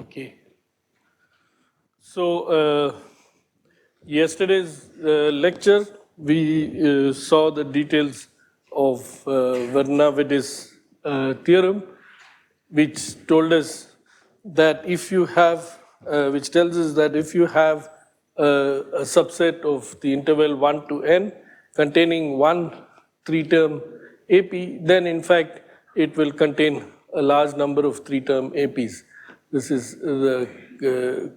Okay. So yesterday's lecture, we saw the details of Varnaved's theorem, which told us that if you have, which tells us that if you have a subset of the interval 1 to n containing one 3-term AP, then in fact it will contain a large number of 3-term APs. This is the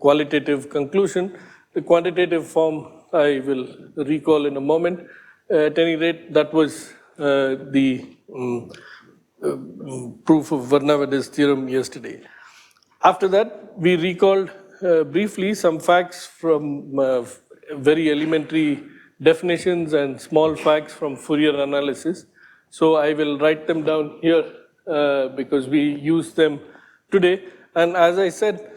qualitative conclusion. The quantitative form I will recall in a moment. At any rate, that was the proof of Varnaved's theorem yesterday. After that, we recalled briefly some facts from very elementary definitions and small facts from Fourier analysis. So I will write them down here because we use them today. And as I said,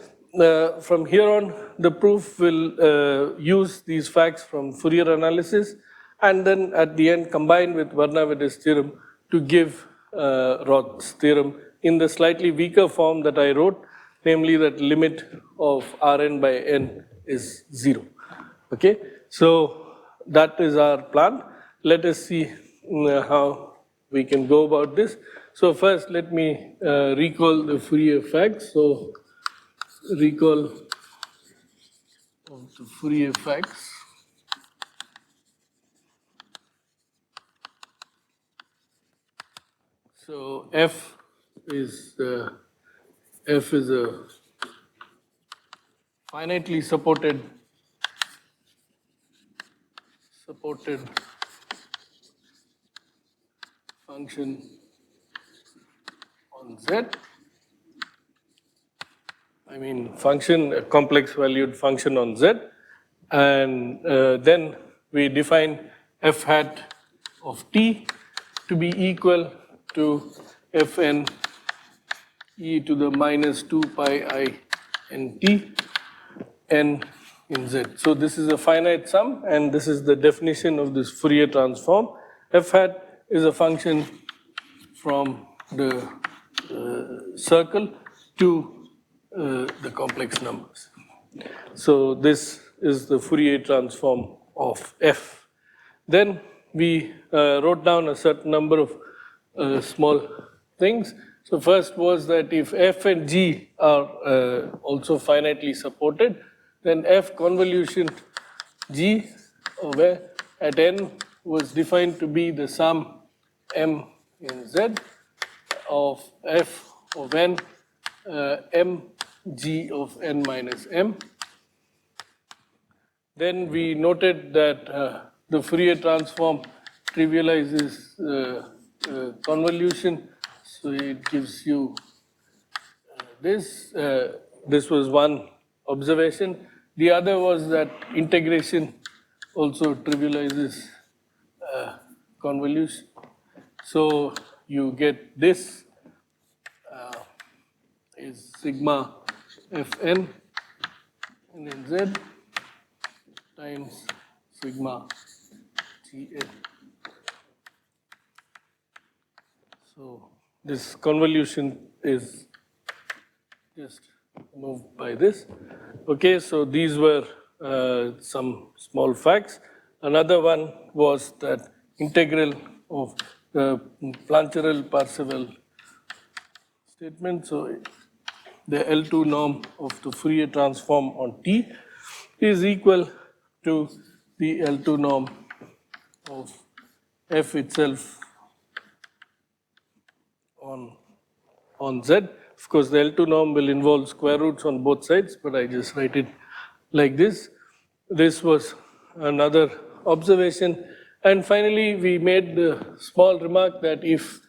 from here on, the proof will use these facts from Fourier analysis and then at the end combine with Varnaved's theorem to give Roth's theorem in the slightly weaker form that I wrote, namely that limit of Rn by n is 0. Okay, so that is our plan. Let us see how we can go about this. So first, let me recall the Fourier facts. So recall of the Fourier facts. So F is a finitely supported function on Z. I mean function, a complex valued function on Z. And then we define f hat of t to be equal to fn e to the minus 2 pi I n t n in Z. So this is a finite sum, and this is the definition of this Fourier transform. F hat is a function from the circle to the complex numbers. So this is the Fourier transform of F. Then we wrote down a certain number of small things. So first was that if F and G are also finitely supported, then F convolution G, where at n was defined to be the sum m in Z of F of n m G of n minus m. Then we noted that the Fourier transform trivializes convolution, so it gives you this. This was one observation. The other was that integration also trivializes convolution. So you get this is sigma Fn and then Z times sigma Gn. So this convolution is just moved by this. Okay, so these were some small facts. Another one was that integral of the Plancherel-Parseval statement. So the L2 norm of the Fourier transform on T is equal to the L2 norm of F itself on Z. Of course, the L2 norm will involve square roots on both sides, but I just write it like this. This was another observation. And finally, we made the small remark that if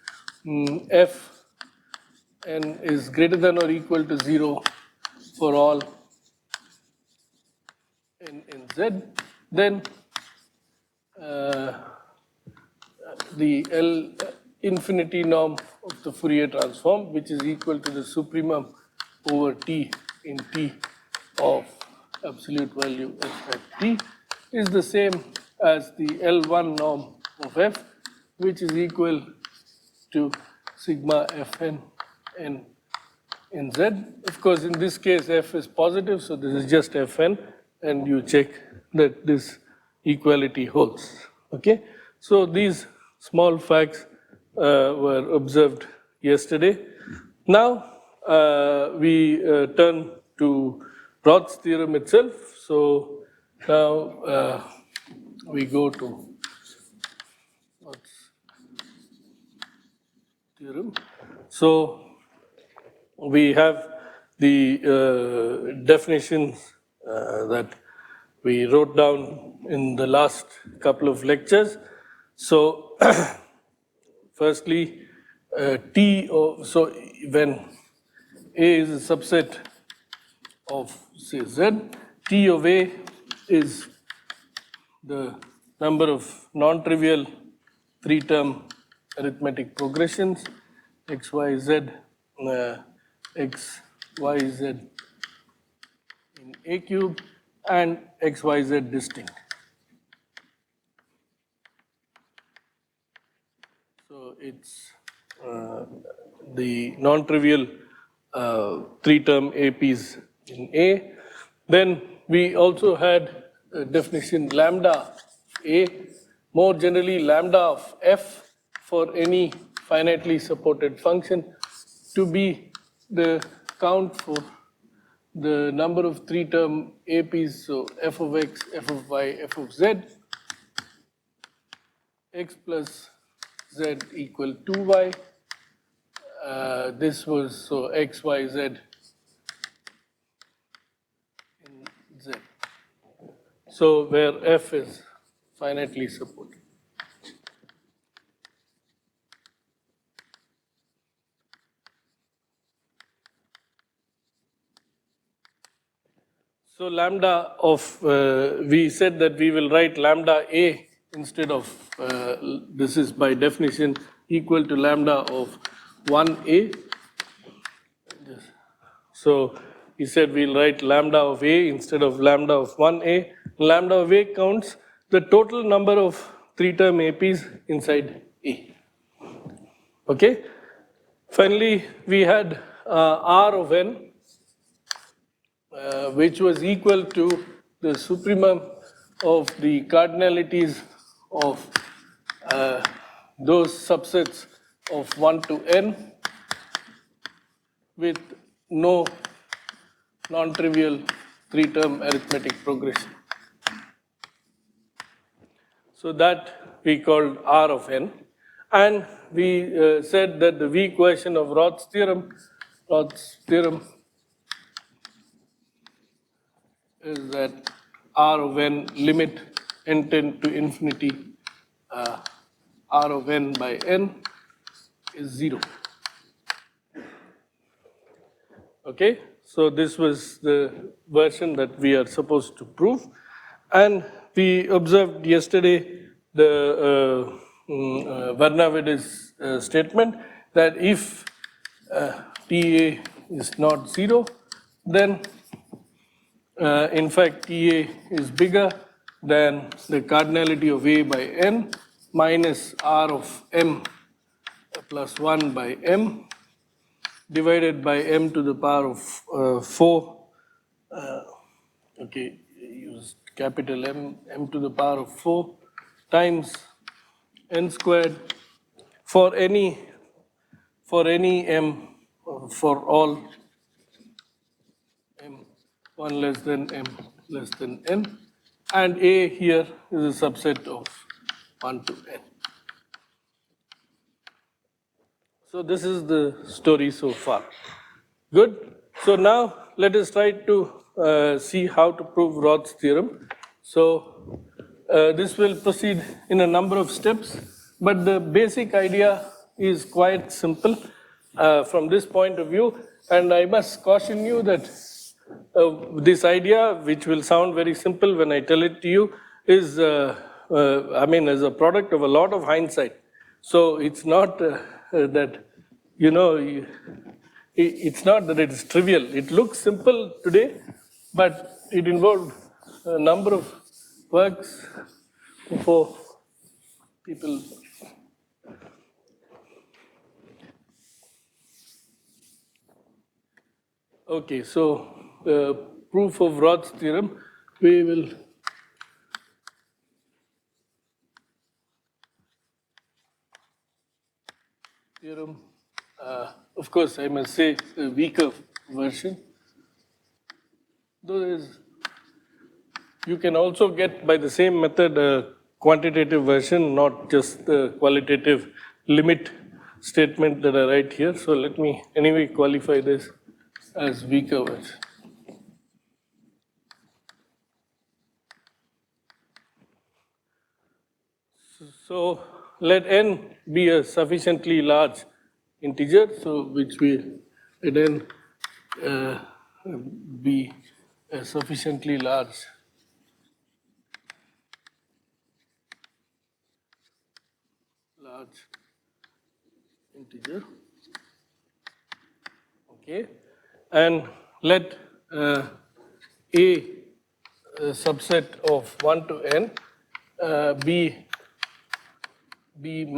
F n is greater than or equal to 0 for all n in Z, then the L infinity norm of the Fourier transform, which is equal to the supremum over T in T of absolute value f at T, is the same as the L1 norm of F, which is equal to sigma Fn n in Z. Of course, in this case, F is positive, so this is just Fn, and you check that this equality holds. Okay? So these small facts were observed yesterday. Now we turn to Roth's theorem itself. So now we go to Roth's theorem. So we have the definitions that we wrote down in the last couple of lectures. So firstly, so when A is a subset of, say, Z, T of A is the number of non-trivial three-term arithmetic progressions, x, y, z, x, y, z in A cube, and x, y, z distinct. So it's the non-trivial three-term APs in A. Then we also had a definition lambda A, more generally lambda of F for any finitely supported function to be the count for the number of three-term APs, so f of x, f of y, f of z, x plus z equal 2y. This was so x, y, z in z. So where f is finitely supported. So lambda of, we said that we will write lambda a instead of, this is by definition equal to lambda of 1a. So he said we'll write lambda of a instead of lambda of 1a. Lambda of a counts the total number of three-term APs inside A. Okay? Finally, we had R of n, which was equal to the supremum of the cardinalities of those subsets of 1 to n with no non-trivial three-term arithmetic progression. So that we called R of n. And we said that the weak version of Roth's theorem is that R of n limit n tend to infinity, R of n by n is 0. Okay, so this was the version that we are supposed to prove. And we observed yesterday the Varnavede's statement that if TA is not 0, then in fact TA is bigger than the cardinality of A by n minus R of m plus 1 by m divided by m to the power of 4. Okay, use capital M to the power of 4 times n squared for any m, for all m 1 less than m less than n, and A here is a subset of 1 to n. So this is the story so far. Good. So now let us try to see how to prove Roth's theorem. So this will proceed in a number of steps, but the basic idea is quite simple from this point of view. And I must caution you that this idea, which will sound very simple when I tell it to you, is, is a product of a lot of hindsight. So it's not that, it's not that it's trivial. It looks simple today, but it involved a number of works before people. Okay, so proof of Roth's theorem, we will theorem, of course I must say a weaker version, though you can also get by the same method a quantitative version, not just the qualitative limit statement that I write here. So let me anyway qualify this as weaker version. So let n be a sufficiently large integer, so which we let n be a sufficiently large integer. Okay, and let a subset of 1 to n be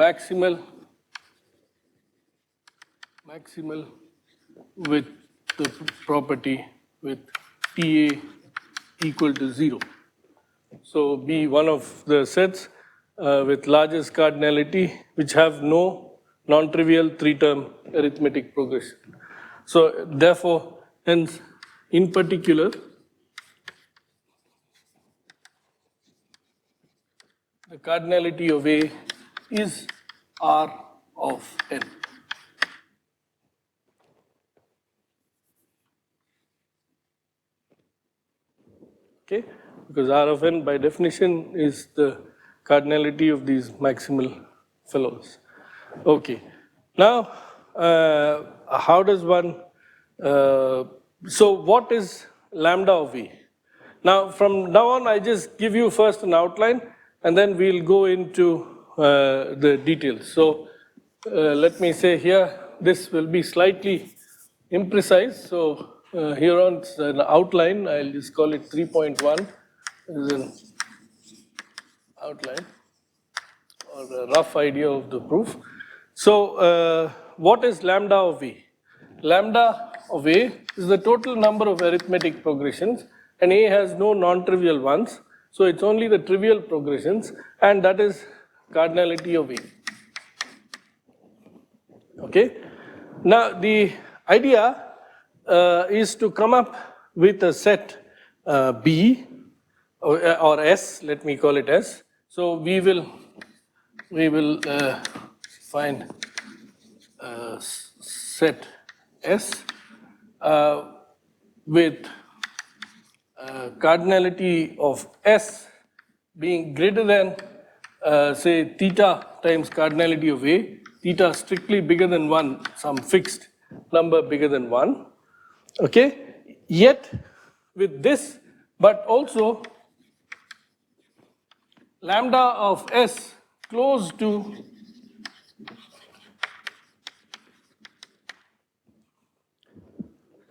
maximal with the property with TA equal to 0. So be one of the sets with largest cardinality which have no non-trivial three-term arithmetic progression. So therefore, hence, in particular, the cardinality of A is R of n. Okay, because R of n by definition is the cardinality of these maximal fellows. Okay, now how does one, so what is lambda of A? Now from now on I just give you first an outline and then we'll go into the details. So let me say here, this will be slightly imprecise. So here on it's an outline, I'll just call it 3.1 is an outline or a rough idea of the proof. So what is lambda of A? Lambda of A is the total number of arithmetic progressions, and A has no non-trivial ones. So it's only the trivial progressions, and that is cardinality of A. Okay. Now the idea is to come up with a set B or S. Let me call it S. So we will find set S with cardinality of S being greater than say theta times cardinality of A, theta strictly bigger than 1, some fixed number bigger than 1. Okay, yet with this, but also lambda of S close to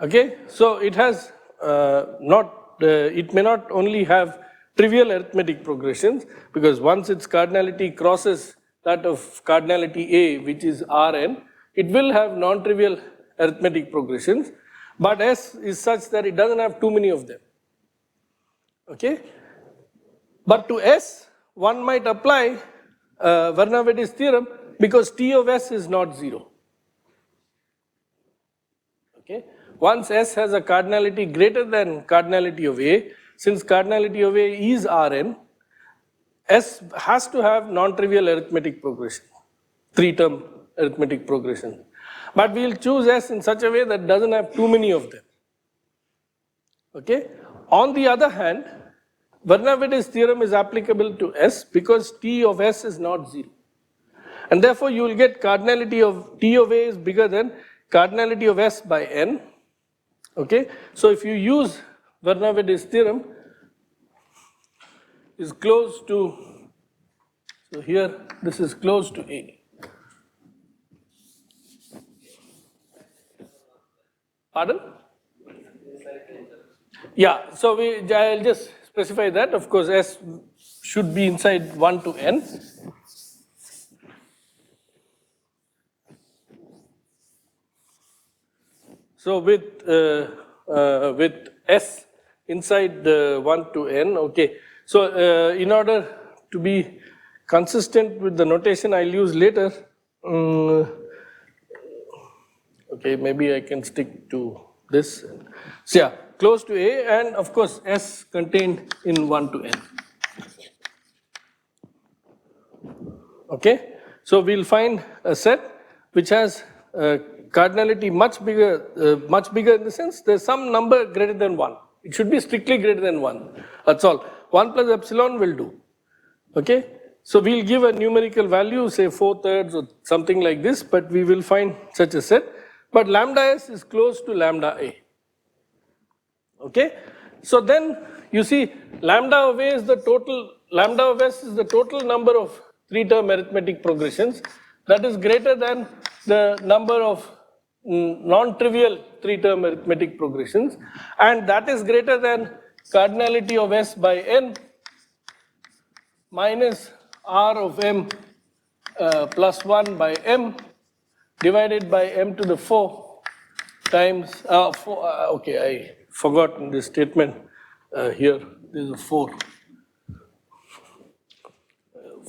okay, so it has it may not only have trivial arithmetic progressions, because once its cardinality crosses that of cardinality A, which is Rn, it will have non-trivial arithmetic progressions, but S is such that it doesn't have too many of them. Okay, but to S, one might apply Werner-Vedde's theorem because T of S is not 0. Okay. Once S has a cardinality greater than cardinality of A, since cardinality of A is Rn, S has to have non-trivial arithmetic progression, three-term arithmetic progression. But we'll choose S in such a way that doesn't have too many of them. Okay. On the other hand, Werner-Vedde's theorem is applicable to S because T of S is not 0. And therefore you will get cardinality of T of A is bigger than cardinality of S by n. Okay, so if you use Werner-Vedde's theorem, is close to, so here this is close to A. Pardon? Yeah, so I'll just specify that. Of course, S should be inside 1 to n. So with with S inside the 1 to n. Okay, so in order to be consistent with the notation I'll use later, okay, maybe I can stick to this. So yeah, close to A, and of course S contained in 1 to n. Okay, so we'll find a set which has cardinality much bigger in the sense there's some number greater than 1. It should be strictly greater than 1. That's all. 1 plus epsilon will do. Okay, so we'll give a numerical value, say 4/3 or something like this, but we will find such a set. But lambda s is close to lambda a. Okay, so then you see lambda of a is the total, lambda of s is the total number of 3-term arithmetic progressions that is greater than the number of non-trivial 3-term arithmetic progressions, and that is greater than cardinality of s by n minus r of m plus 1 by m divided by m to the 4 times, okay, I forgot this statement here, there is a 4.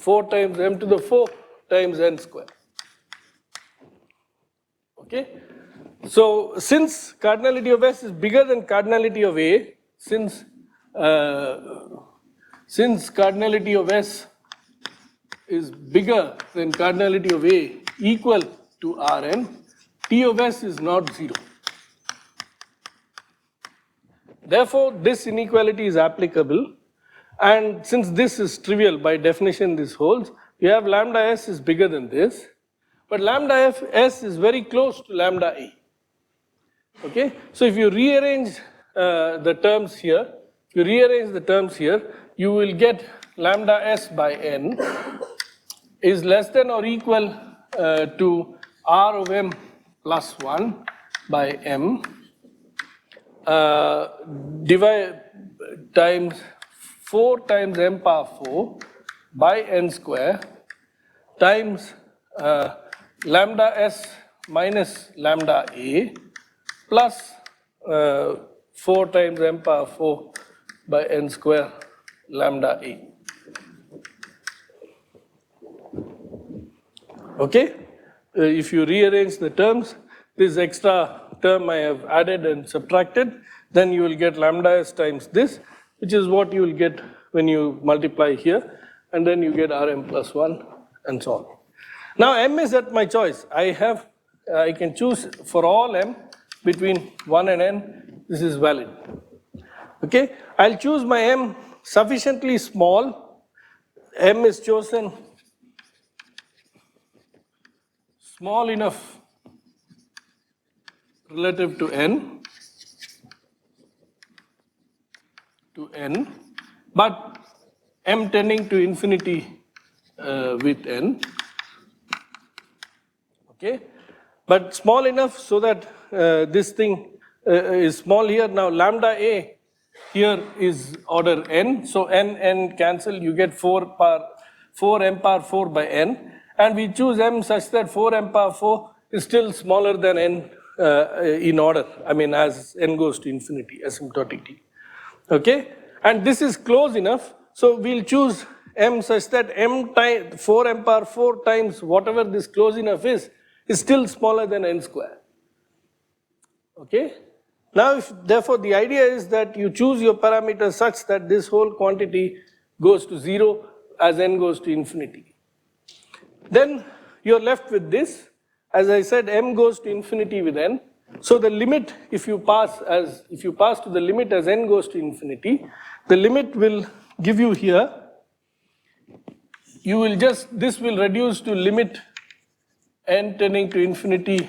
4 times m to the 4 times n square. Okay, so since cardinality of s is bigger than cardinality of a, since cardinality of s is bigger than cardinality of a equal to Rn, T of s is not 0. Therefore, this inequality is applicable, and since this is trivial, by definition this holds, we have lambda s is bigger than this, but lambda s is very close to lambda a. Okay, so if you rearrange the terms here, you will get lambda s by n is less than or equal to r of m plus 1 by m divide times 4 times m power 4 by n square times lambda s minus lambda a plus 4 times m power 4 by n square lambda a. Okay, if you rearrange the terms, this extra term I have added and subtracted, then you will get lambda s times this, which is what you will get when you multiply here, and then you get Rm plus 1 and so on. Now m is at my choice. I can choose for all m between 1 and n, this is valid. Okay, I'll choose my m sufficiently small. M is chosen small enough relative to n, but m tending to infinity with n. Okay, but small enough so that this thing is small here. Now lambda a here is order n, so n cancel, you get 4 m power 4 by n, and we choose m such that 4 m power 4 is still smaller than n in order, I mean as n goes to infinity asymptotically. Okay, and this is close enough, so we'll choose m such that m times 4 m power 4 times whatever this close enough is still smaller than n square. Okay, now therefore the idea is that you choose your parameters such that this whole quantity goes to 0 as n goes to infinity. Then you're left with this. As I said, m goes to infinity with n. So the limit, if you pass to the limit as n goes to infinity, the limit will give you here. You will this will reduce to limit n tending to infinity.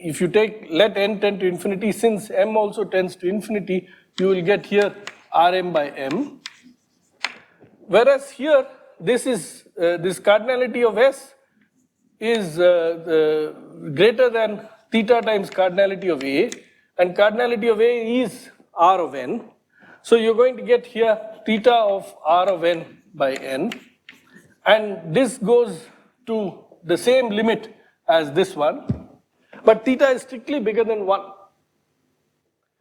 If you let n tend to infinity, since m also tends to infinity, you will get here Rm by m. Whereas here, this cardinality of s is greater than theta times cardinality of a, and cardinality of a is r of n. So you're going to get here theta of r of n by n, and this goes to the same limit as this one. but theta is strictly bigger than 1.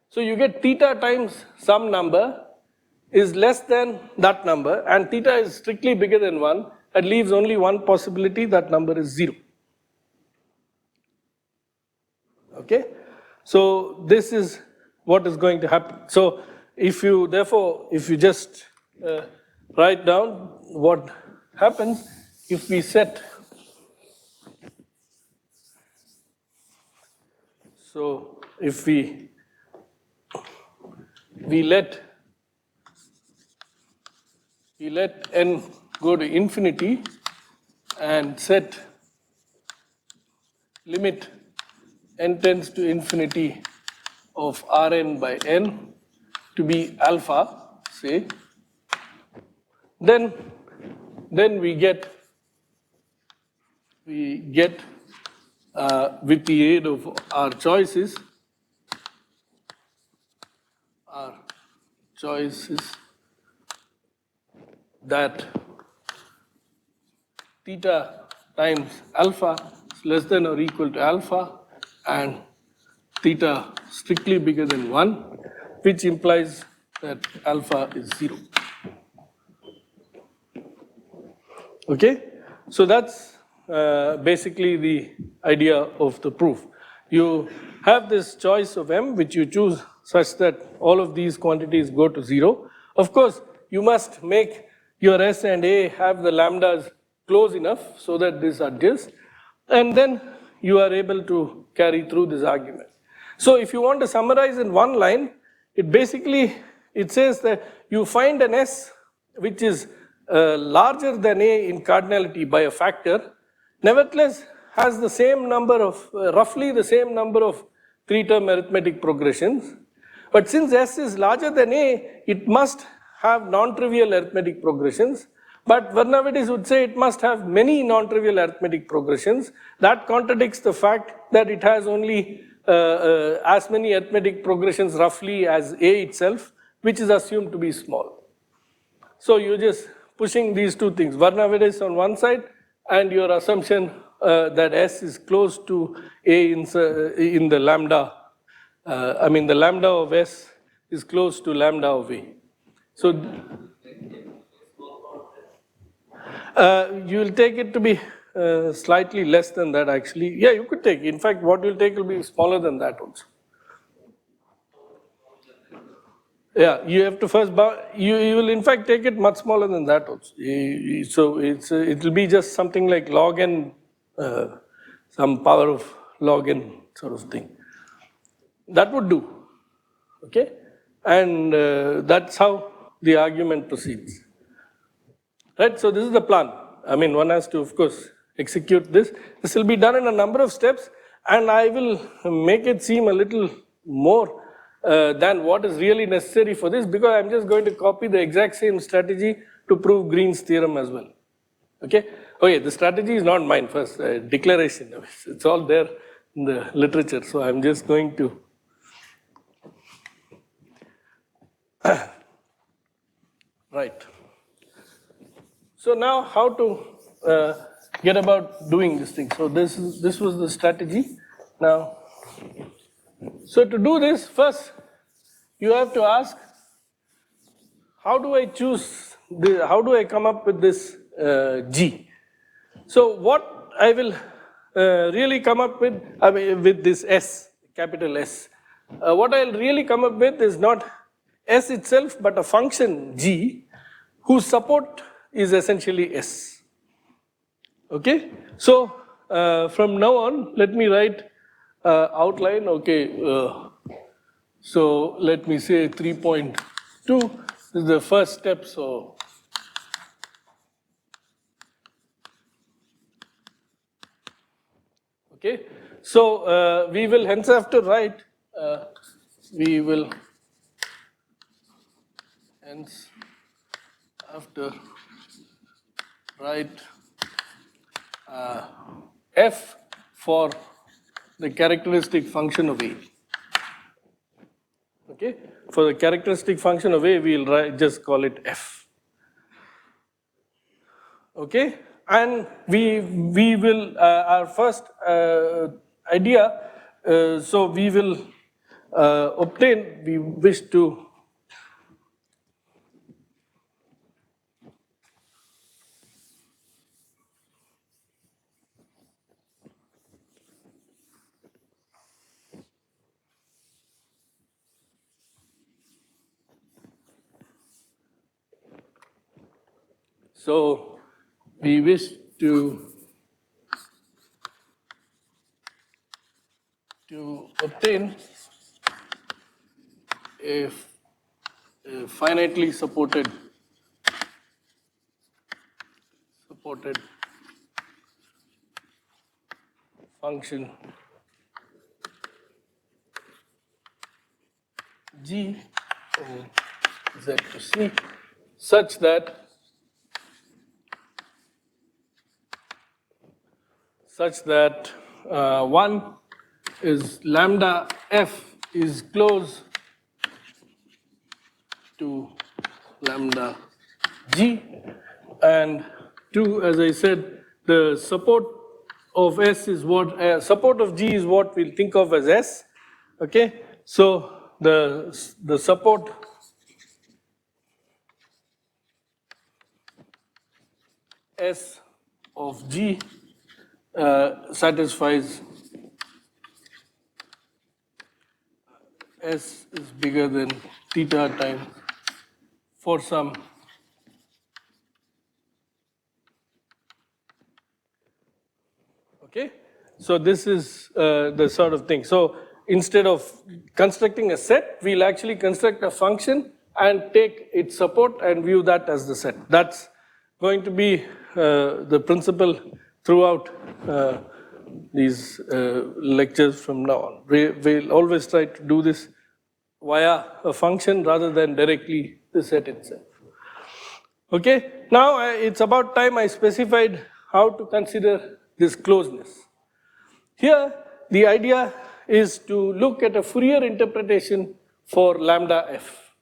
So you get theta times some number is less than that number, and theta is strictly bigger than 1. That leaves only one possibility, that number is 0. Okay? So this is what is going to happen. So if you, therefore, if you just write down what happens if we set, so if we let n go to infinity and set limit n tends to infinity of Rn by n to be alpha, say, then we get with the aid of our choices that theta times alpha is less than or equal to alpha and theta strictly bigger than 1, which implies that alpha is 0. Okay? So that's basically the idea of the proof. You have this choice of m which you choose such that all of these quantities go to 0. Of course, you must make your S and A have the lambdas close enough so that this adjusts, and then you are able to carry through this argument. So if you want to summarize in one line, it says that you find an S which is larger than A in cardinality by a factor, nevertheless has the same number of, roughly the same number of 3-term arithmetic progressions. But since S is larger than A, it must have non-trivial arithmetic progressions. But Varnavedis would say it must have many non-trivial arithmetic progressions. That contradicts the fact that it has only as many arithmetic progressions roughly as A itself, which is assumed to be small. So you're just pushing these two things, Varnavedis on one side and your assumption that S is close to A in the lambda. The lambda of S is close to lambda of A. So you will take it to be slightly less than that actually. Yeah, you could take. In fact, what you'll take will be smaller than that also. Yeah, you have to first, you will in fact take it much smaller than that also. So it will be just something like log n, some power of log n sort of thing. That would do, okay? And that's how the argument proceeds. Right, so this is the plan. One has to, of course, execute this. This will be done in a number of steps, and I will make it seem a little more than what is really necessary for this, because I'm just going to copy the exact same strategy to prove Green's theorem as well. Okay? Okay, the strategy is not mine first, declaration. It's all there in the literature, so I'm just going to right. So now how to get about doing this thing. So this was the strategy. Now, so to do this, first you have to ask, how do I choose, how do I come up with this G? So what I will really come up with, with this S, capital S, what I'll really come up with is not S itself, but a function G whose support is essentially S. Okay? So from now on, let me write outline. Okay, so let me say 3.2 is the first step. So okay, so we will henceafter write. We will henceafter write f for the characteristic function of A. Okay, for the characteristic function of A, we'll just call it f. Okay, and we will our first idea. So we will obtain, we wish to to obtain a finitely supported function G in Z to C such that one is lambda f is close to lambda G, and two, as I said, the support of S is what, support of G is what we'll think of as S, okay? So the support S of G satisfies S is bigger than theta times for some okay. So this is the sort of thing. So instead of constructing a set, we'll actually construct a function and take its support and view that as the set. That's going to be the principle throughout these lectures from now on. We'll always try to do this via a function rather than directly the set itself. Okay, now it's about time I specified how to consider this closeness. Here, the idea is to look at a Fourier interpretation for lambda f.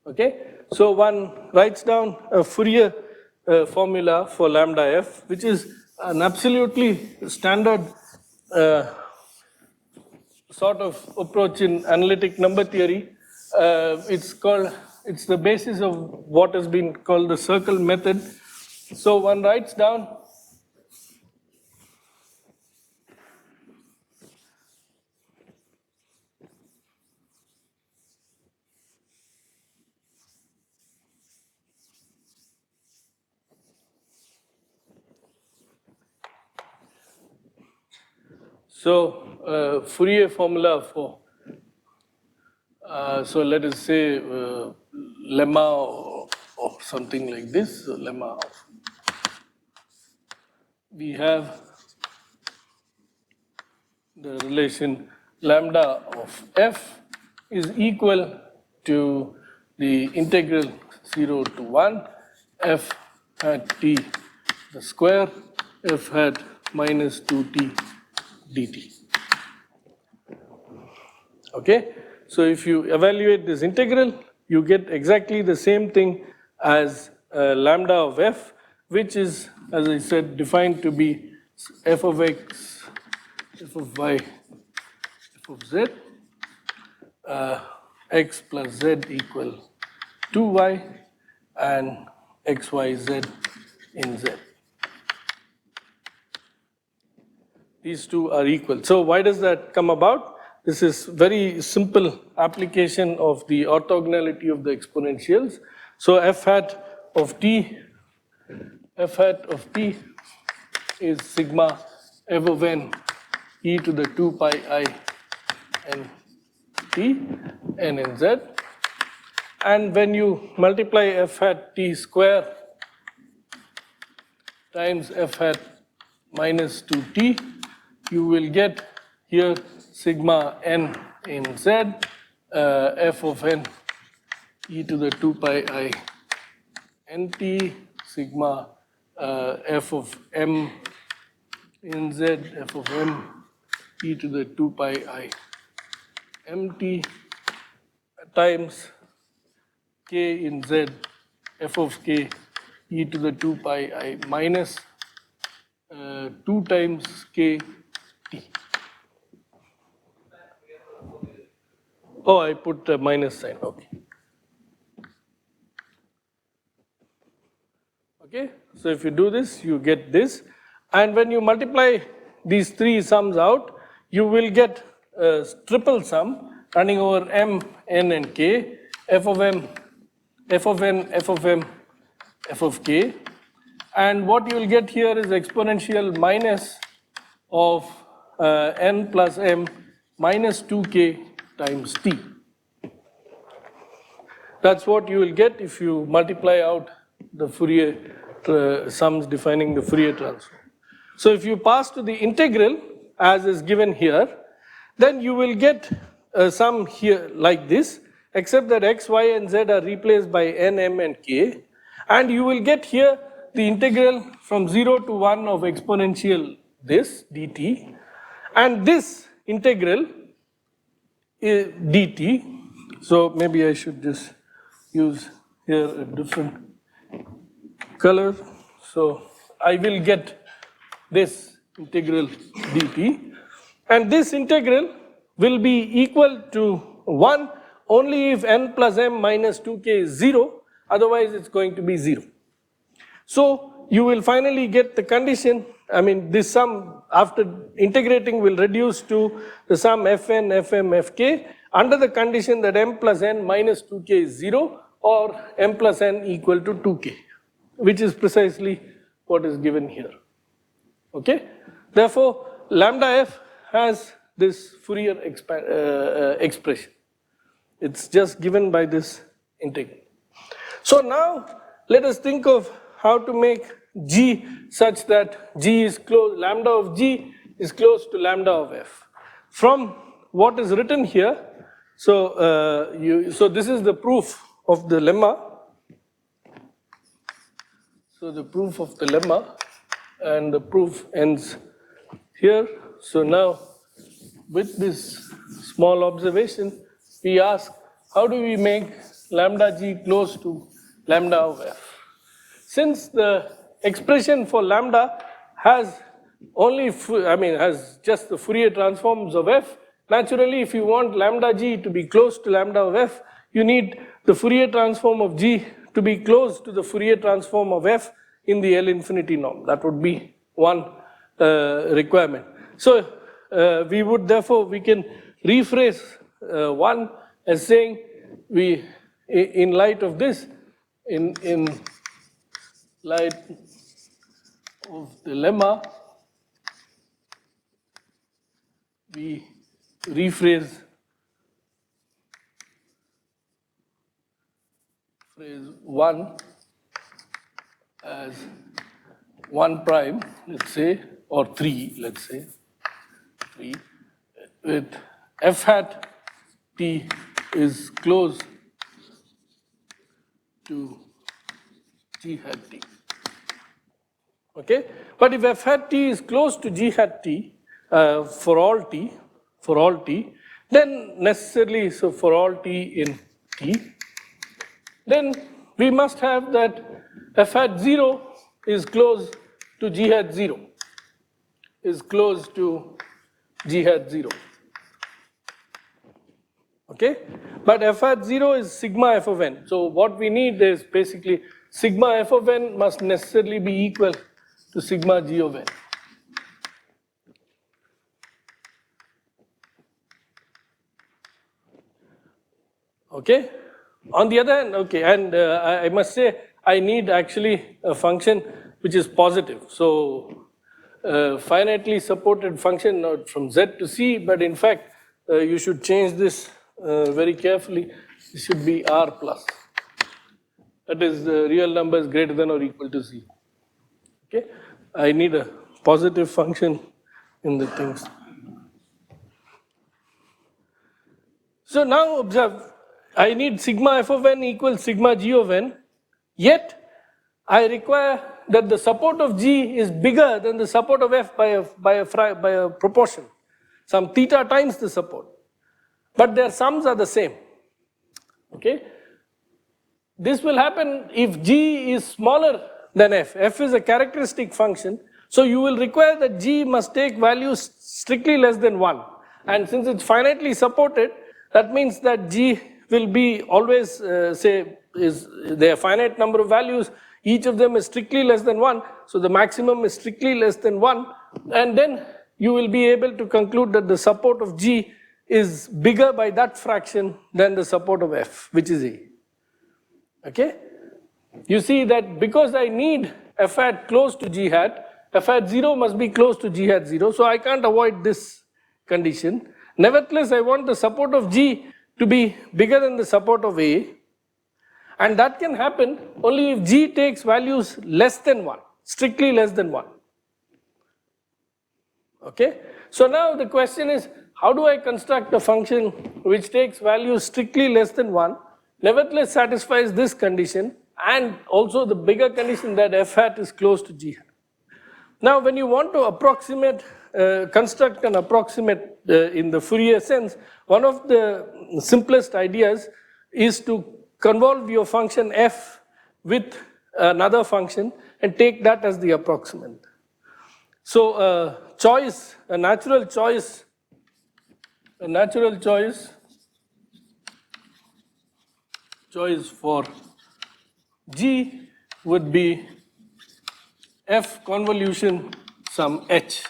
Okay, so one writes down a Fourier formula for lambda f, which is an absolutely standard sort of approach in analytic number theory. It's the basis of what has been called the circle method. So one writes down Fourier formula for, so let us say lemma or something like this. So lemma of, we have the relation lambda of f is equal to the integral 0 to 1 f hat t the square f hat minus 2t dt. Okay, so if you evaluate this integral, you get exactly the same thing as lambda of f, which is, as I said, defined to be f of x, f of y, f of z, x plus z equal 2y, and x, y, z in z. These two are equal. So why does that come about? This is very simple application of the orthogonality of the exponentials. So f hat of t is sigma f of n e to the 2 pi I n t n in z. And when you multiply f hat t square times f hat minus 2t, you will get here sigma n in z, f of n e to the 2 pi I nt, sigma f of m in z, f of m e to the 2 pi I mt times k in z, f of k e to the 2 pi I minus 2 times k t. Oh, I put a minus sign, okay. Okay, so if you do this, you get this. And when you multiply these three sums out, you will get a triple sum running over m, n, and k, f of m, f of n, f of m, f of k. And what you will get here is exponential minus of n plus m minus 2k times t. That's what you will get if you multiply out the Fourier sums defining the Fourier transform. So if you pass to the integral as is given here, then you will get a sum here like this, except that x, y, and z are replaced by n, m, and k. And you will get here the integral from 0 to 1 of exponential this dt. And this integral is dt. So maybe I should just use here a different color. So I will get this integral dt. And this integral will be equal to 1 only if n plus m minus 2k is 0, otherwise it's going to be 0. So you will finally get the condition, I mean this sum after integrating will reduce to the sum fn, fm, fk under the condition that m plus n minus 2k is 0 or m plus n equal to 2k, which is precisely what is given here. Okay? Therefore, lambda f has this Fourier expression. It's just given by this integral. So now let us think of how to make g such that g is close, lambda of g is close to lambda of f. From what is written here, so this is the proof of the lemma. So the proof of the lemma, and the proof ends here. So now with this small observation, we ask how do we make lambda g close to lambda of f? Since the expression for lambda has only, has just the Fourier transforms of f, naturally if you want lambda g to be close to lambda of f, you need the Fourier transform of g to be close to the Fourier transform of f in the L infinity norm. That would be one requirement. So we can rephrase one as saying in light of this, in light of the lemma, we rephrase phrase 1 as 1 prime, let's say, or 3, let's say, 3, with f hat t is close to g hat t. Okay? But if f hat t is close to g hat t for all t, then necessarily, so for all t in t, then we must have that f hat 0 is close to g hat 0, is close to g hat 0. Okay? But f hat 0 is sigma f of n. So what we need is basically sigma f of n must necessarily be equal to sigma g of n. Okay? On the other hand, okay, and I must say I need actually a function which is positive. So finitely supported function from z to c, but in fact you should change this very carefully. It should be r plus. That is, the real number is greater than or equal to 0. Okay? I need a positive function in the things. So now observe, I need sigma f of n equals sigma g of n, yet I require that the support of g is bigger than the support of f by a proportion, some theta times the support. But their sums are the same. Okay? This will happen if g is smaller than f. F is a characteristic function, so you will require that g must take values strictly less than 1. And since it's finitely supported, that means that G will be always, say, is there a finite number of values, each of them is strictly less than 1, so the maximum is strictly less than 1, and then you will be able to conclude that the support of G is bigger by that fraction than the support of F, which is A. Okay? You see that because I need F hat close to G hat, F hat 0 must be close to G hat 0, so I can't avoid this condition. Nevertheless, I want the support of G to be bigger than the support of A, and that can happen only if G takes values less than 1, strictly less than 1. Okay? So now the question is, how do I construct a function which takes values strictly less than 1, nevertheless satisfies this condition, and also the bigger condition that F hat is close to G hat? Now when you want to approximate, construct an approximate in the Fourier sense, one of the simplest ideas is to convolve your function F with another function and take that as the approximant. So a natural choice for G would be F convolution some H.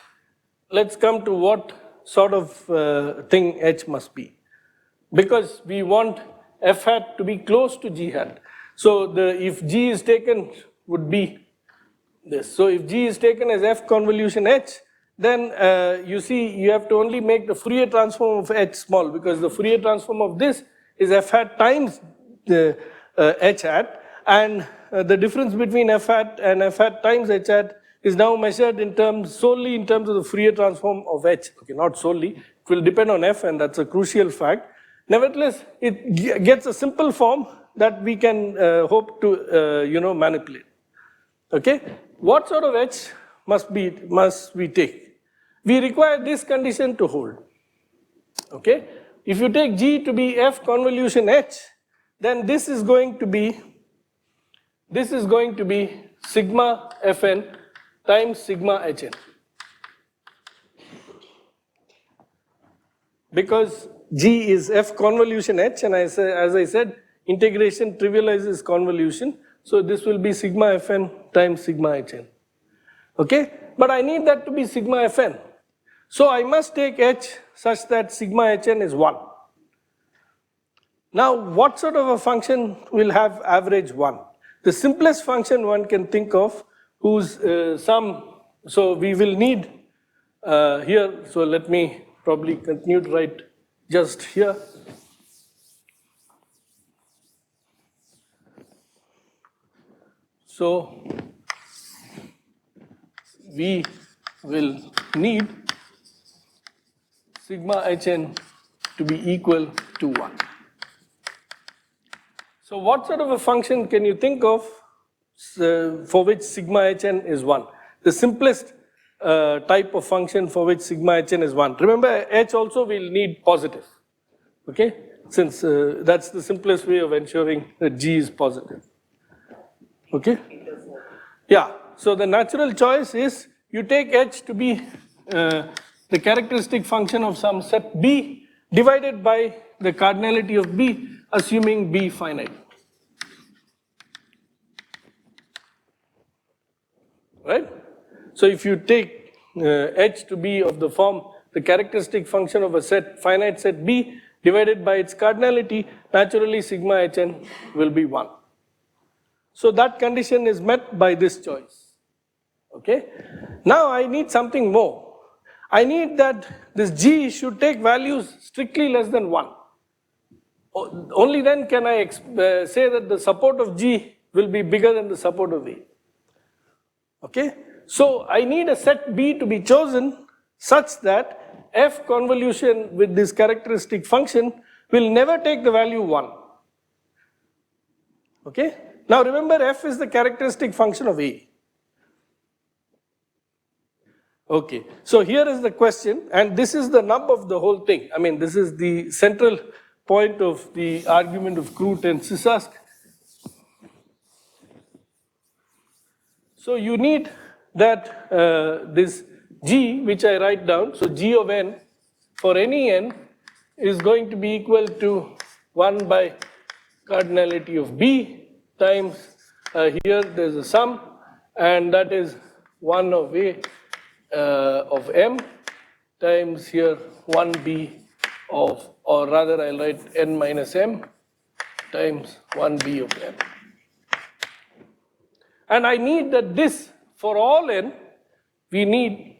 Let's come to what sort of thing H must be. Because we want F hat to be close to G hat. So if G is taken would be this. So if G is taken as F convolution H, then you see you have to only make the Fourier transform of H small, because the Fourier transform of this is F hat times the H hat, and the difference between F hat and F hat times H hat is now measured solely in terms of the Fourier transform of H. Okay, not solely, it will depend on F, and that's a crucial fact. Nevertheless, it gets a simple form that we can hope to manipulate. Okay, what sort of H must we take? We require this condition to hold. Okay, if you take G to be F convolution H, then this is going to be sigma Fn times sigma Hn. Because G is F convolution H, and as I said, integration trivializes convolution, so this will be sigma Fn times sigma Hn. Okay, but I need that to be sigma Fn. So I must take H such that sigma Hn is 1. Now what sort of a function will have average 1? The simplest function one can think of whose sum, so we will need here, so let me probably continue to write just here. So we will need sigma Hn to be equal to 1. So what sort of a function can you think of for which sigma Hn is 1? The simplest type of function for which sigma Hn is 1. Remember, H also will need positive, okay? Since that's the simplest way of ensuring that G is positive, okay? Yeah, so the natural choice is you take H to be the characteristic function of some set B divided by the cardinality of B, assuming B finite. Right? So if you take H to be of the form, the characteristic function of a finite set B divided by its cardinality, naturally sigma Hn will be 1. So that condition is met by this choice. Okay? Now I need something more. I need that this G should take values strictly less than 1. Only then can I say that the support of G will be bigger than the support of A. Okay? So I need a set B to be chosen such that F convolution with this characteristic function will never take the value 1. Okay? Now remember, F is the characteristic function of A. Okay, so here is the question, and this is the nub of the whole thing. I mean, this is the central point of the argument of Crout and Sisask. So you need that this G, which I write down, so G of n for any n is going to be equal to 1 by cardinality of B times, here there's a sum, and that is 1 of A of M times here 1B of, or rather I'll write N minus M times 1B of M. And I need that this, for all N, we need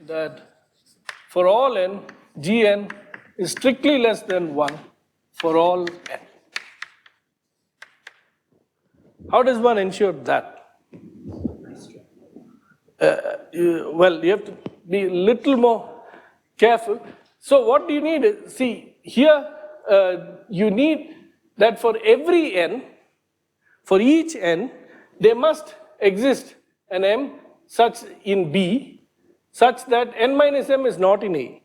that for all N, Gn is strictly less than 1 for all N. How does one ensure that? Well, you have to be a little more careful. So what do you need? See, here you need that for every N, for each N, there must exist an M such in B, such that N minus M is not in A.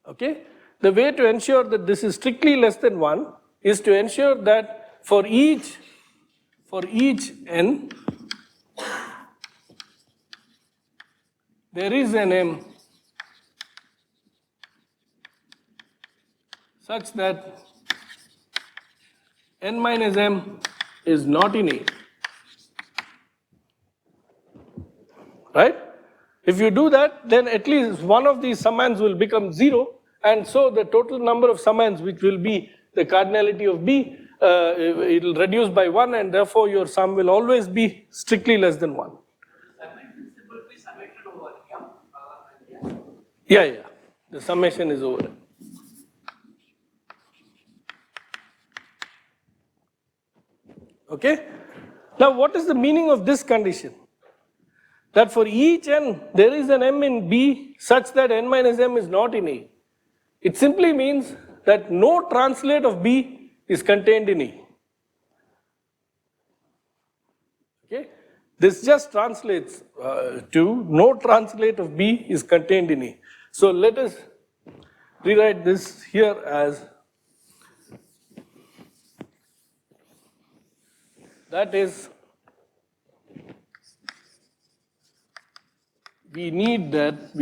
Okay? The way to ensure that this is strictly less than 1 is to ensure that for each N, there is an M such that N minus M is not in A. Right? If you do that, then at least one of these summands will become 0, and so the total number of summands, which will be the cardinality of B, it will reduce by 1, and therefore your sum will always be strictly less than 1. Yeah. The summation is over. Okay? Now, what is the meaning of this condition? That for each N, there is an M in B such that N minus M is not in A. It simply means that no translate of B is contained in A. Okay? This just translates to no translate of B is contained in A. So let us rewrite this here as, that is, we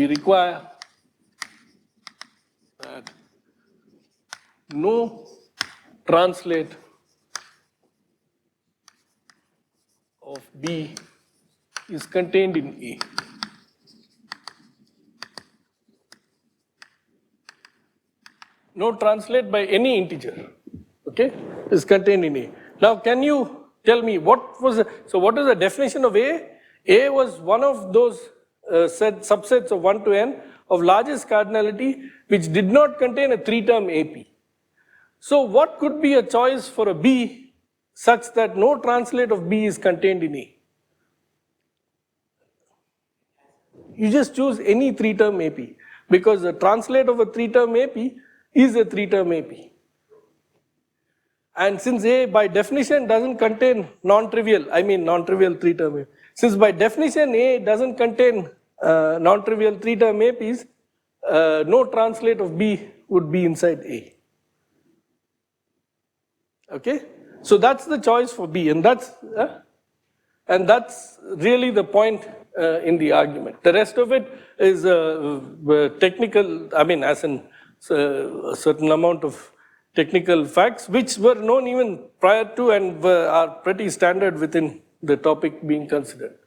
require that no translate of B is contained in A. No translate by any integer, okay, is contained in A. Now, can you tell me what was the definition of A? A was one of those subsets of 1 to N of largest cardinality which did not contain a 3-term AP. So what could be a choice for a B such that no translate of B is contained in A? You just choose any 3-term AP, because the translate of a 3-term AP is a 3-term AP. And since A by definition doesn't contain non-trivial 3-term AP, since by definition A doesn't contain non-trivial 3-term APs, no translate of B would be inside A. Okay? So that's the choice for B, and that's really the point in the argument. The rest of it is technical, as in a certain amount of technical facts which were known even prior to and are pretty standard within the topic being considered.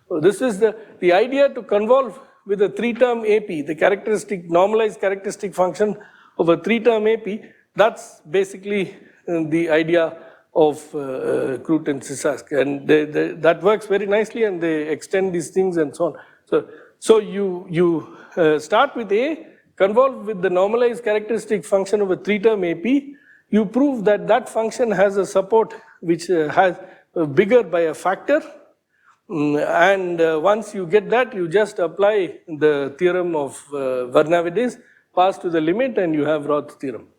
So this is the idea to convolve with a 3-term AP, the characteristic, normalized characteristic function of a 3-term AP. That's basically the idea of Crout and Sisask, and that works very nicely, and they extend these things and so on. So you start with A, convolve with the normalized characteristic function of a 3-term AP. You prove that that function has a support which has bigger by a factor. And once you get that, you just apply the theorem of Bernoulli's, pass to the limit, and you have Roth's theorem.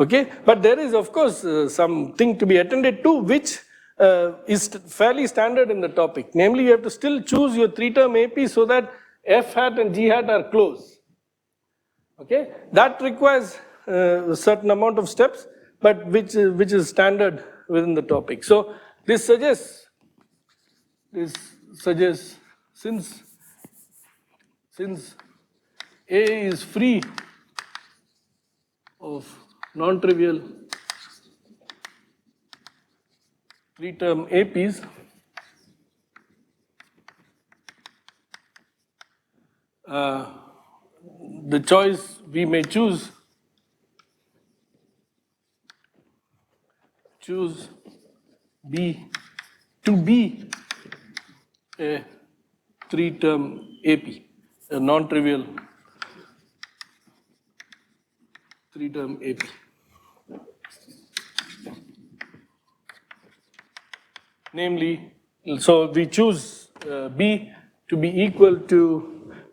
Okay, but there is of course something to be attended to, which is fairly standard in the topic. Namely, you have to still choose your 3-term AP so that F hat and G hat are close. Okay, that requires a certain amount of steps, but which is standard within the topic. So this suggests since since A is free of non-trivial 3-term APs, the choice we may choose B to be a 3-term AP, a non-trivial 3-term AP. Namely, so we choose B to be equal to,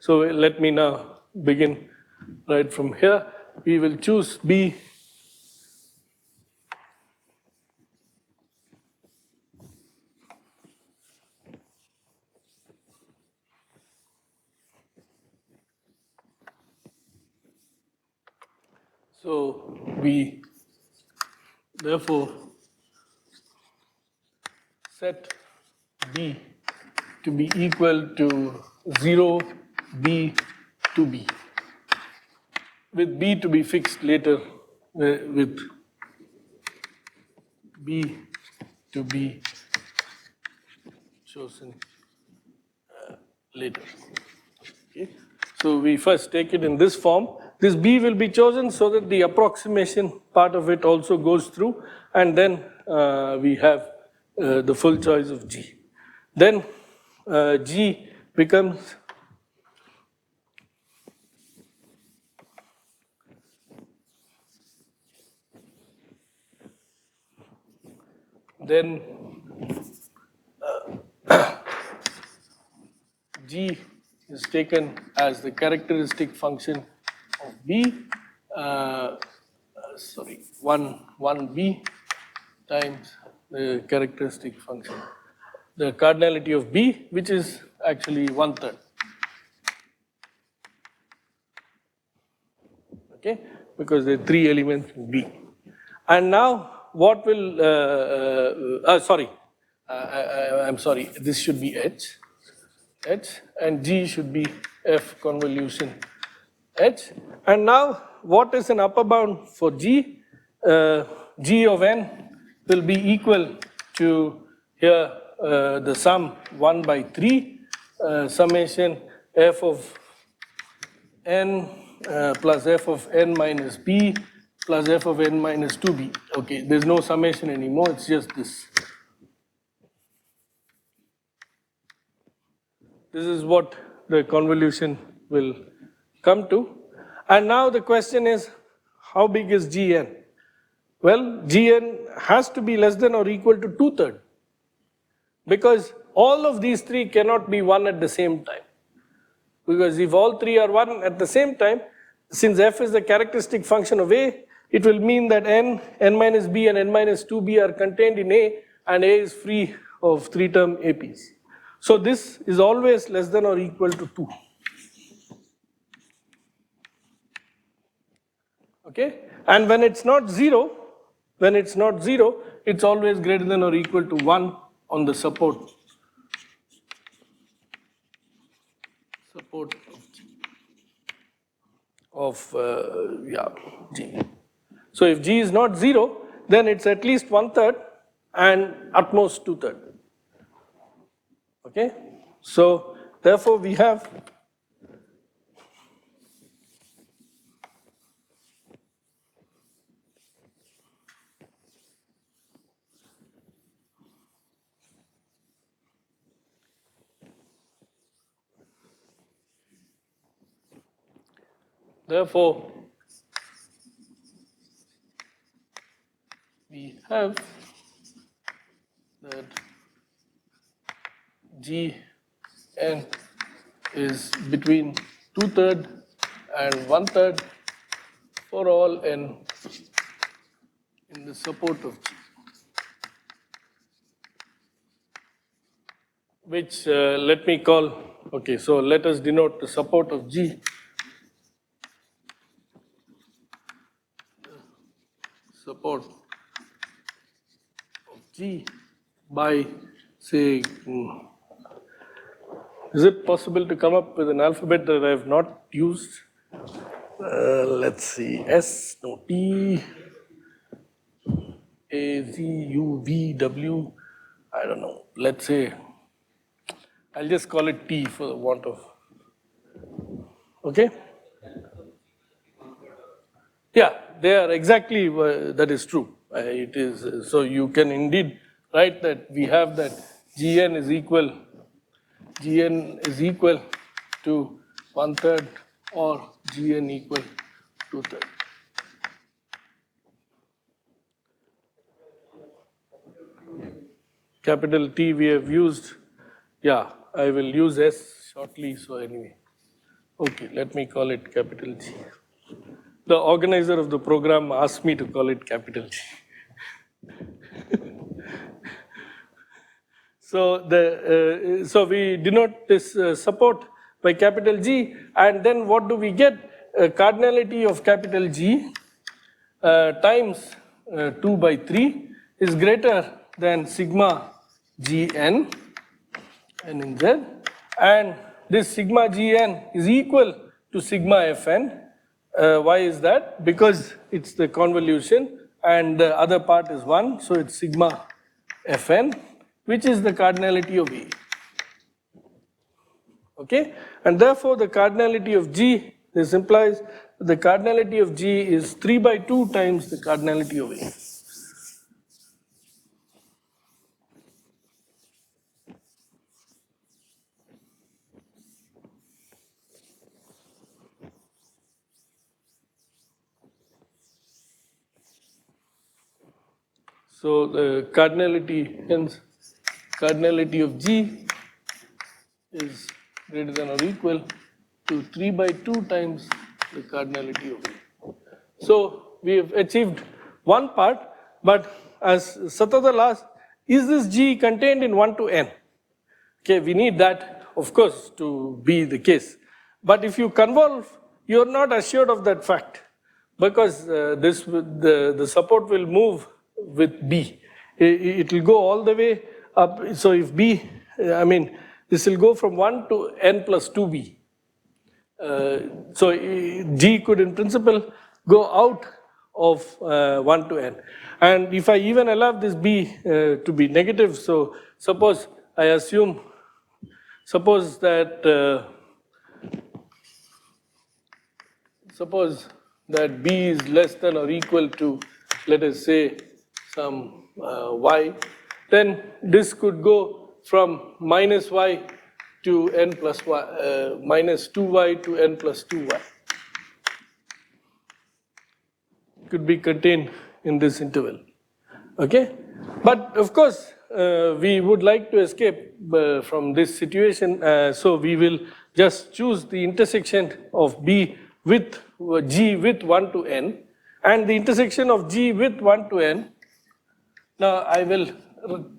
so let me now begin right from here. We will choose B so we therefore set B to be equal to 0, B to B, with B to be fixed later, with B to be chosen later. Okay. So we first take it in this form. This B will be chosen so that the approximation part of it also goes through, and then we have the full choice of G. Then G becomes then G is taken as the characteristic function of B, sorry, 1B times the characteristic function, the cardinality of B, which is actually 1/3. Okay, because there are 3 elements in B. And now what will, I'm sorry, this should be H, and G should be F convolution H. And now what is an upper bound for G? G of n will be equal to here the sum 1/3 summation f of n plus f of n minus b plus f of n minus 2b. Okay, there's no summation anymore, it's just this. This is what the convolution will come to. And now the question is, how big is Gn? Well, Gn has to be less than or equal to 2/3, because all of these 3 cannot be 1 at the same time. Because if all 3 are 1 at the same time, since f is the characteristic function of A, it will mean that n minus b and n minus 2b are contained in A, and A is free of 3-term APs. So this is always less than or equal to 2. Okay? And when it's not 0, it's always greater than or equal to 1 on the support of G. So if G is not 0, then it's at least 1/3 and at most 2/3. Okay? So therefore we have that Gn is between 2/3 and 1/3 for all n in the support of G, which let me call, okay, so let us denote the support of G. Support of G by, say, Is it possible to come up with an alphabet that I have not used? Let's see, S, no, T, A, Z, U, V, W, I don't know. Let's say, I'll just call it T for the want of, okay? Yeah, they are exactly, that is true. It is, so you can indeed write that we have that Gn is equal to 1/3 or Gn equal to 2/3. Capital T we have used, yeah, I will use S shortly, so anyway. Okay, let me call it capital G. The organizer of the program asked me to call it capital G. So we denote this support by capital G, and then what do we get? Cardinality of capital G times 2 by 3 is greater than sigma Gn, n in Z, and this sigma Gn is equal to sigma Fn. Why is that? Because it's the convolution and the other part is 1, so it's sigma Fn, which is the cardinality of A. Okay, and therefore the cardinality of G, this implies the cardinality of G is 3 by 2 times the cardinality of A. So the cardinality, hence cardinality of G is greater than or equal to 3 by 2 times the cardinality of A. So we have achieved one part, but as Satadal asked, is this G contained in 1 to n? Okay, we need that, of course, to be the case. But if you convolve, you are not assured of that fact, because the support will move with B. It will go all the way up. So if B, I mean, this will go from 1 to n plus 2B. So G could in principle go out of 1 to n. And if I even allow this B to be negative, so suppose I assume, suppose that B is less than or equal to, let us say, some y, then this could go from minus y to n plus y, minus 2y to n plus 2y. Could be contained in this interval. Okay? But of course, we would like to escape from this situation, so we will just choose the intersection of B with G with 1 to n, and the intersection of G with 1 to n. Now I will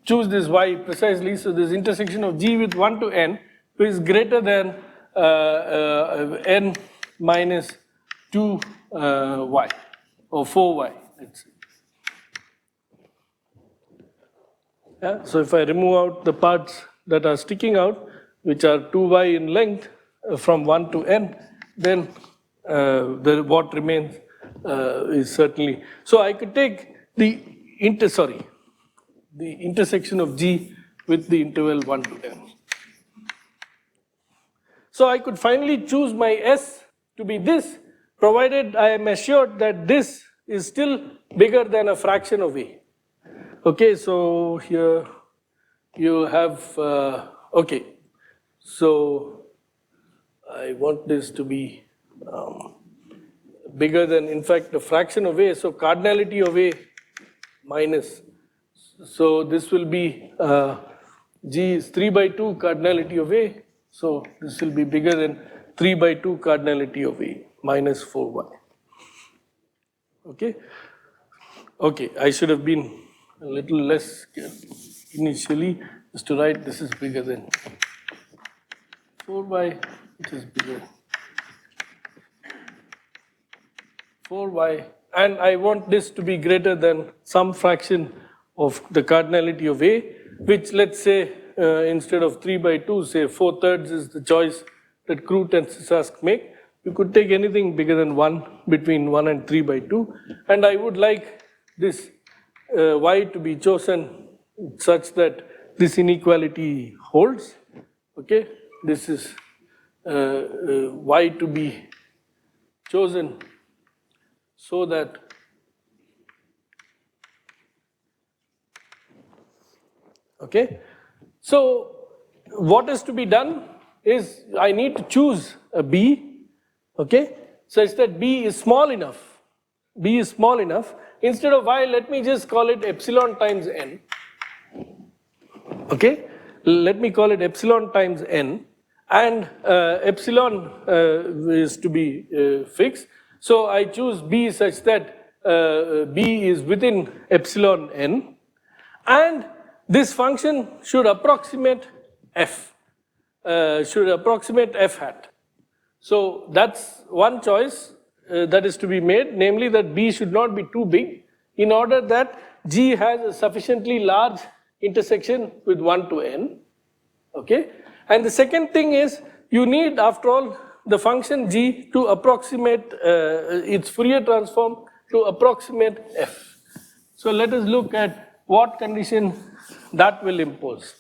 choose this y precisely, so this intersection of G with 1 to n is greater than n minus 2y or 4y, let's say. Yeah, so if I remove out the parts that are sticking out, which are 2y in length from 1 to n, then what remains is certainly, so I could take the intersection of G with the interval 1 to n. So I could finally choose my S to be this, provided I am assured that this is still bigger than a fraction of A. Okay, so here you have, okay, so I want this to be bigger than, in fact, a fraction of A, so cardinality of A minus, so this will be, G is 3 by 2 cardinality of A, so this will be bigger than 3 by 2 cardinality of A minus 4y. Okay? Okay, I should have been a little less careful initially, just to write this is bigger than 4y, which is bigger 4y, and I want this to be greater than some fraction of the cardinality of A, which let's say instead of 3 by 2, say 4/3 is the choice that Croot and Sisask make. You could take anything bigger than 1, between 1 and 3 by 2. And I would like this y to be chosen such that this inequality holds. Okay, this is y to be chosen so that okay. So what is to be done is I need to choose a b, okay, such that b is small enough. B is small enough. Instead of y, let me just call it epsilon times n. Okay, let me call it epsilon times n, and epsilon is to be fixed. So I choose b such that b is within epsilon n, and this function should approximate f, f hat. So that's one choice that is to be made, namely that b should not be too big in order that g has a sufficiently large intersection with 1 to n. Okay? And the second thing is you need, after all, the function g to approximate its Fourier transform to approximate f. So let us look at what condition that will impose.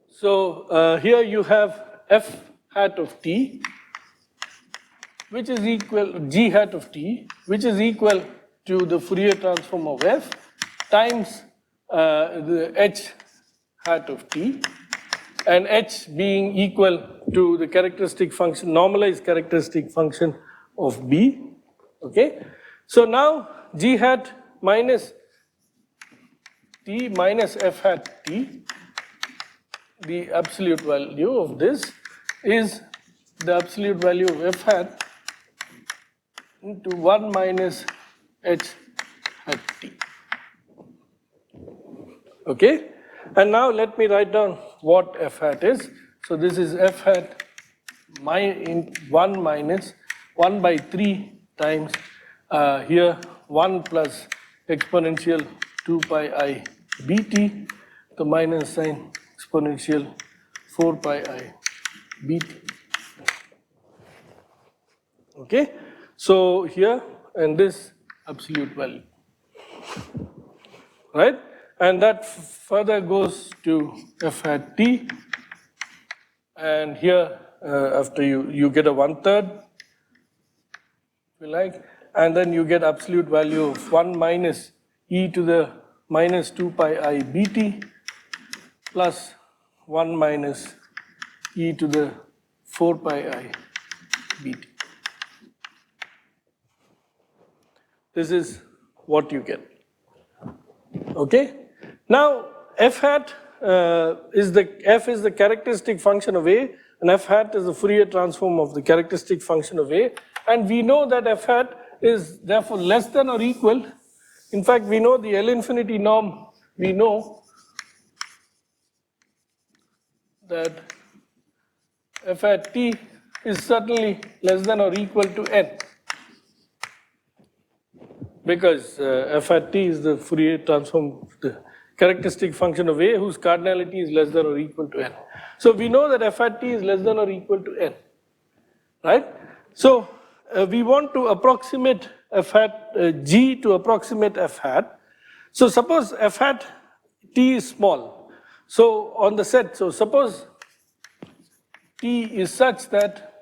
So here you have f hat of t, which is equal g hat of t, which is equal to the Fourier transform of f times the h hat of t, and h being equal to the characteristic function, normalized characteristic function of b. Okay, so now g hat minus t minus f hat t, the absolute value of this is the absolute value of f hat into 1 minus h hat t. Okay, and now let me write down what f hat is. So this is f hat 1 minus 1 by 3 times here 1 plus exponential 2 pi I bt, the minus sign exponential 4 pi I bt. Okay, so here and this absolute value, right? And that further goes to f hat t, and here after you get a 1/3, if you like, and then you get absolute value of 1 minus e to the minus 2 pi I bt plus 1 minus e to the 4 pi I bt. This is what you get. Okay? Now, f hat is the characteristic function of A, and f hat is the Fourier transform of the characteristic function of A, and we know that f hat is therefore less than or equal. In fact, we know the L infinity norm, we know that f hat t is certainly less than or equal to n, because f hat t is the Fourier transform of the characteristic function of A whose cardinality is less than or equal to n. So we know that f hat t is less than or equal to n, right? So we want to approximate f hat g to approximate f hat. So suppose f hat t is small. So on the set, so suppose t is such that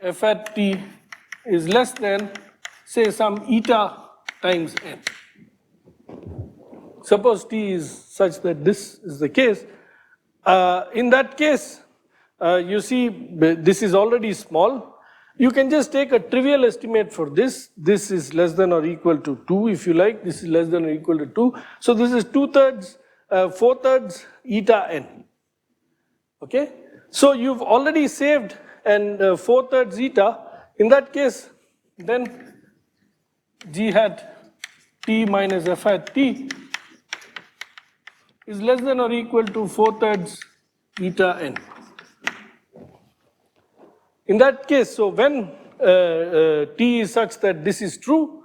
f hat t is less than, say, some eta times n. Suppose t is such that this is the case. In that case, you see this is already small. You can just take a trivial estimate for this. This is less than or equal to 2, if you like. This is less than or equal to 2. So this is 2/3, 4/3 eta n. Okay? So you've already saved and 4/3 eta. In that case, then g hat t minus f hat t is less than or equal to 4/3 eta n. In that case, so when t is such that this is true,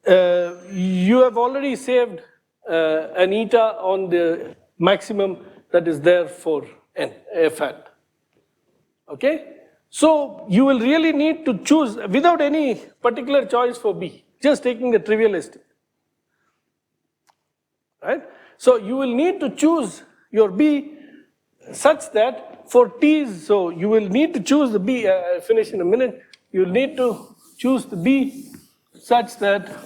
you have already saved an eta on the maximum that is there for n, f hat. Okay? So you will really need to choose without any particular choice for b, just taking the trivial estimate. Right? So you will need to choose your b such that for t's, so you will need to choose the b, I'll finish in a minute, you will need to choose the b such that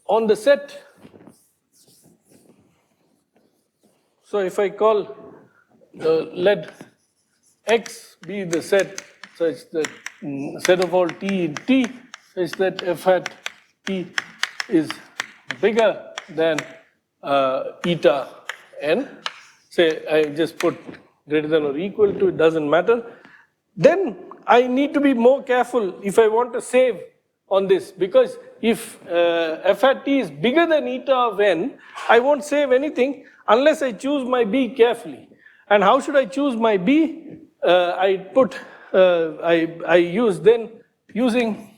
on the set, so if I call let X be the set such that set of all t in T such that f hat T is bigger than eta n, say I just put greater than or equal to, it doesn't matter, then I need to be more careful if I want to save on this, because if f hat T is bigger than eta of n, I won't save anything unless I choose my b carefully. And how should I choose my b? I use then using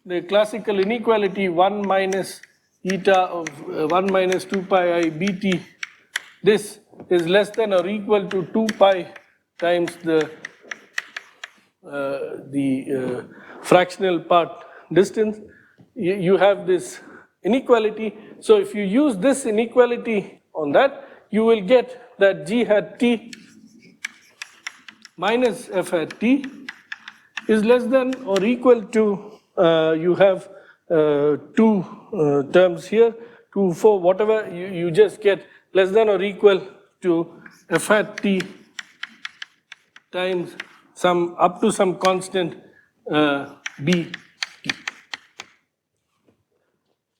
the classical inequality 1 minus eta of 1 minus 2 pi I bt. This is less than or equal to 2 pi times the fractional part distance. You have this inequality. So if you use this inequality on that, you will get that g hat t minus f hat t is less than or equal to, you have two terms here, 2, 4, whatever, you just get less than or equal to f hat t times some up to some constant b t.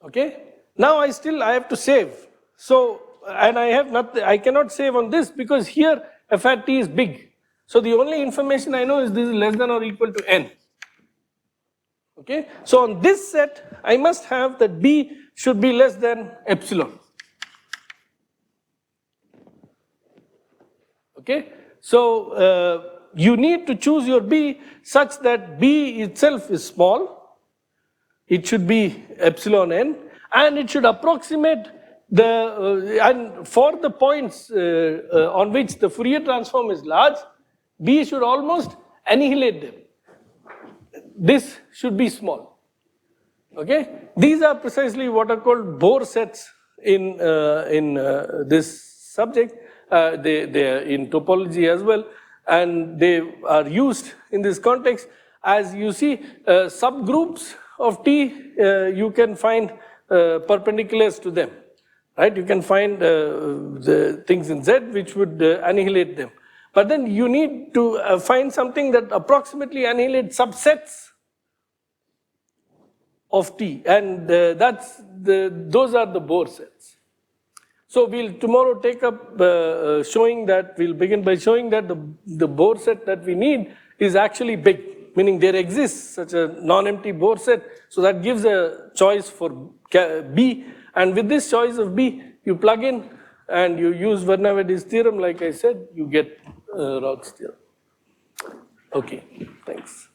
Okay? Now I have to save. So, and I have nothing, I cannot save on this because here f hat t is big. So the only information I know is this is less than or equal to n. Okay? So on this set, I must have that b should be less than epsilon. Okay? So you need to choose your b such that b itself is small. It should be epsilon n, and it should approximate the, and for the points on which the Fourier transform is large, b should almost annihilate them. This should be small. Okay? These are precisely what are called Bohr sets in this subject. They are in topology as well, and they are used in this context. As you see, subgroups of T, you can find perpendiculars to them, right? You can find the things in Z which would annihilate them. But then you need to find something that approximately annihilates subsets of T, and those are the Bohr sets. So we'll tomorrow take up showing that, we'll begin by showing that the Bohr set that we need is actually big, meaning there exists such a non-empty Bohr set, so that gives a choice for B, and with this choice of B, you plug in and you use Vernavedi's theorem, like I said, you get Roth's theorem. Okay, thanks.